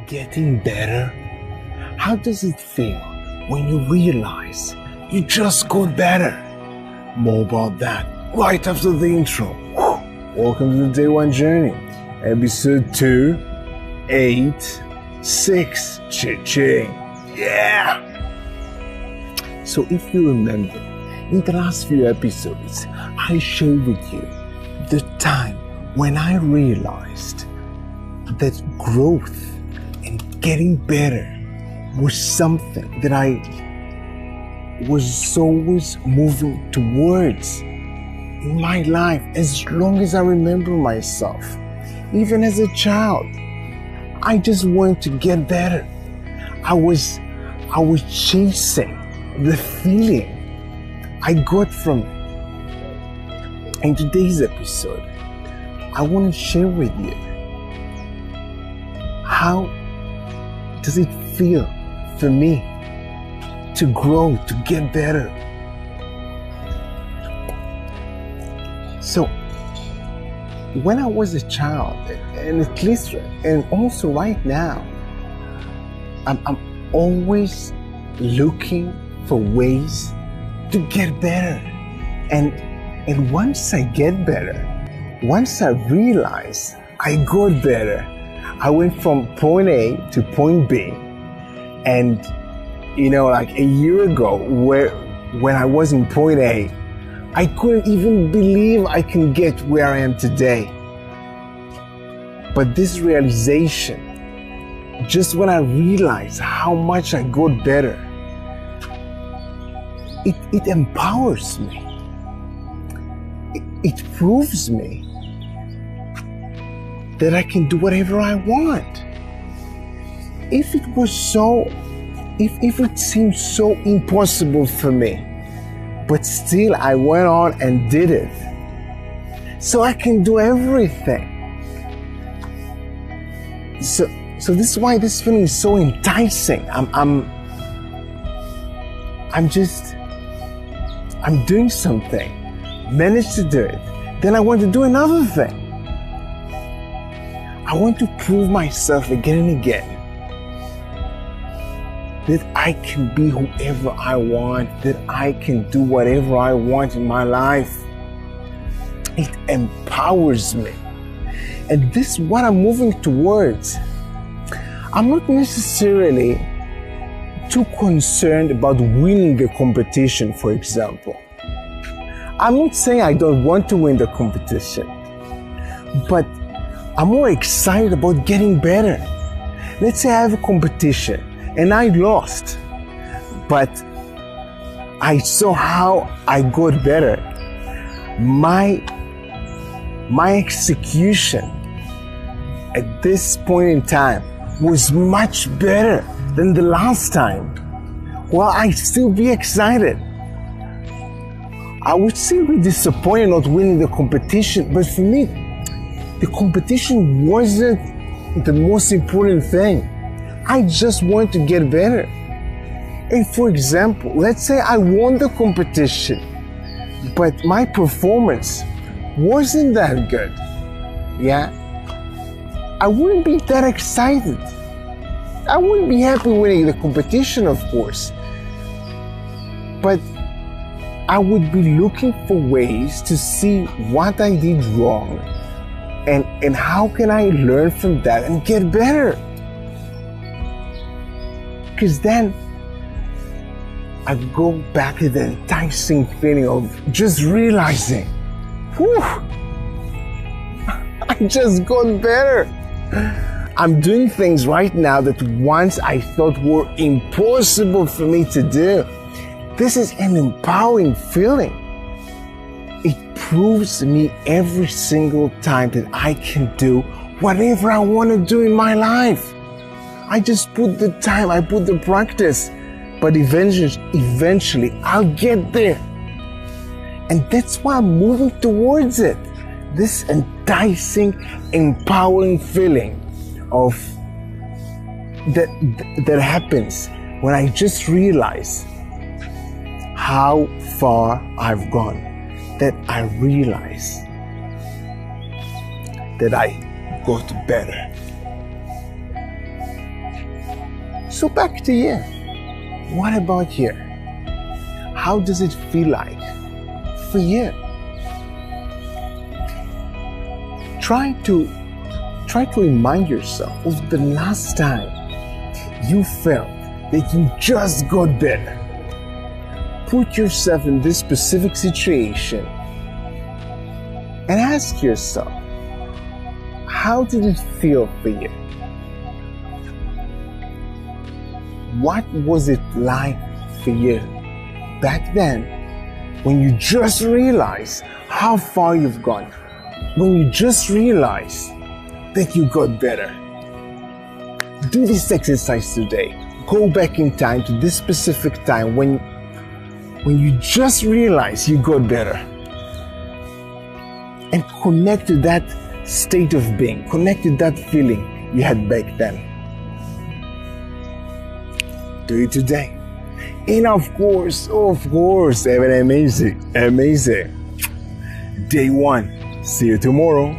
getting better? How does it feel when you realize you just got better? More about that right after the intro. Welcome to the Day One Journey, episode 286. Cha-ching. Yeah! So if you remember, in the last few episodes, I shared with you the time when I realized that growth and getting better was something that I was always moving towards in my life as long as I remember myself. Even as a child, I just wanted to get better. I was chasing the feeling I got from it. In today's episode, I want to share with you how does it feel for me to grow, to get better. So, when I was a child, and at least, and also right now, I'm always looking for ways to get better. And once I get better, once I realize I got better, I went from point A to point B. And, like a year ago, when I was in point A, I couldn't even believe I can get where I am today. But this realization, just when I realized how much I got better, it empowers me. It proves me that I can do whatever I want. If it seemed so impossible for me, but still I went on and did it, so I can do everything. So this is why this feeling is so enticing. I'm doing something, managed to do it, then I want to do another thing. I want to prove myself again and again that I can be whoever I want, that I can do whatever I want in my life. It empowers me. And this is what I'm moving towards. I'm not necessarily too concerned about winning the competition, for example. I'm not saying I don't want to win the competition, but I'm more excited about getting better. Let's say I have a competition and I lost, but I saw how I got better. My execution at this point in time was much better than the last time. Well, I'd still be excited. I would still be disappointed not winning the competition, but for me, the competition wasn't the most important thing. I just wanted to get better. And for example, let's say I won the competition, but my performance wasn't that good. Yeah? I wouldn't be that excited. I wouldn't be happy winning the competition, of course. But I would be looking for ways to see what I did wrong and how can I learn from that and get better. Because then I go back to the enticing feeling of just realizing, whew, I just got better. I'm doing things right now that once I thought were impossible for me to do. This is an empowering feeling. It proves to me every single time that I can do whatever I want to do in my life. I just put the time, I put the practice, but eventually I'll get there. And that's why I'm moving towards it. This enticing, empowering feeling of that happens when I just realize how far I've gone, that I realize that I got better. So back to you. What about here? How does it feel like for you? Try to remind yourself of the last time you felt that you just got better. Put yourself in this specific situation and ask yourself, how did it feel for you? What was it like for you back then when you just realized how far you've gone? When you just realized that you got better? Do this exercise today. Go back in time to this specific time when you just realized you got better. And connect to that state of being. Connect to that feeling you had back then. Do it today. And of course, have an amazing day one. See you tomorrow.